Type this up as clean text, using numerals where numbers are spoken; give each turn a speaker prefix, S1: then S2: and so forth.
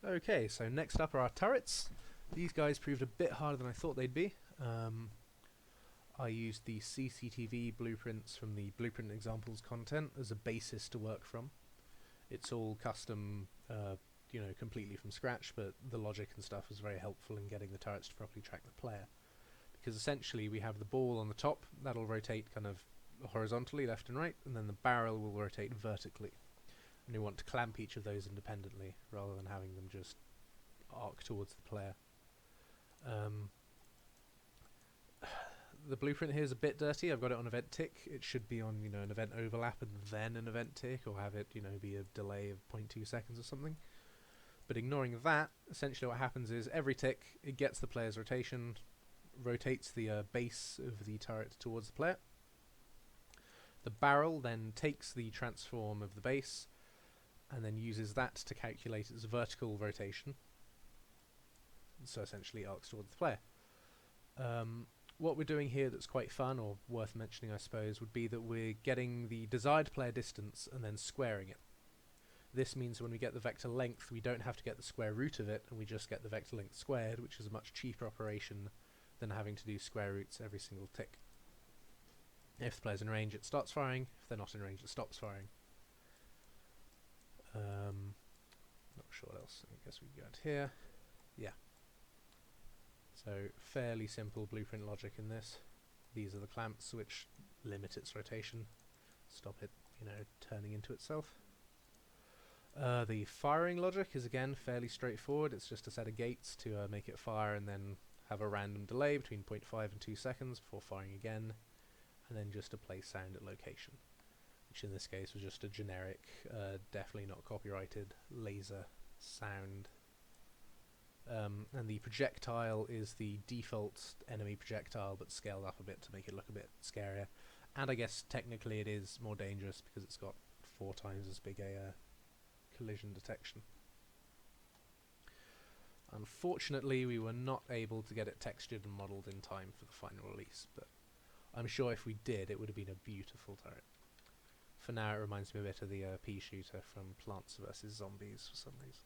S1: Okay, so next up are our turrets. These guys proved a bit harder than I thought they'd be. I used the CCTV blueprints from the Blueprint Examples content as a basis to work from. It's all custom, completely from scratch, but the logic and stuff was very helpful in getting the turrets to properly track the player. Because essentially we have the ball on the top, that'll rotate kind of horizontally, left and right, and then the barrel will rotate vertically. And we want to clamp each of those independently, rather than having them just arc towards the player. The blueprint here is a bit dirty. I've got it on event tick. It should be on, an event overlap and then an event tick, or have it, be a delay of 0.2 seconds or something. But ignoring that, essentially what happens is every tick, it gets the player's rotation, rotates the base of the turret towards the player. The barrel then takes the transform of the base and then uses that to calculate its vertical rotation. So essentially arcs towards the player. What we're doing here that's quite fun, or worth mentioning I suppose, would be that we're getting the desired player distance and then squaring it. This means when we get the vector length, we don't have to get the square root of it, and we just get the vector length squared, which is a much cheaper operation than having to do square roots every single tick. If the player's in range, it starts firing. If they're not in range, it stops firing. Not sure what else. I guess we can go out here. Yeah. So fairly simple blueprint logic in this. These are the clamps which limit its rotation, stop it, turning into itself. The firing logic is again fairly straightforward. It's just a set of gates to make it fire and then have a random delay between 0.5 and 2 seconds before firing again, and then just to play sound at location, which in this case was just a generic, definitely not copyrighted, laser sound. And the projectile is the default enemy projectile, but scaled up a bit to make it look a bit scarier. And I guess technically it is more dangerous because it's got 4 times as big a collision detection. Unfortunately, we were not able to get it textured and modelled in time for the final release, but I'm sure if we did, it would have been a beautiful turret. For now, it reminds me a bit of the pea shooter from Plants vs. Zombies for some reason.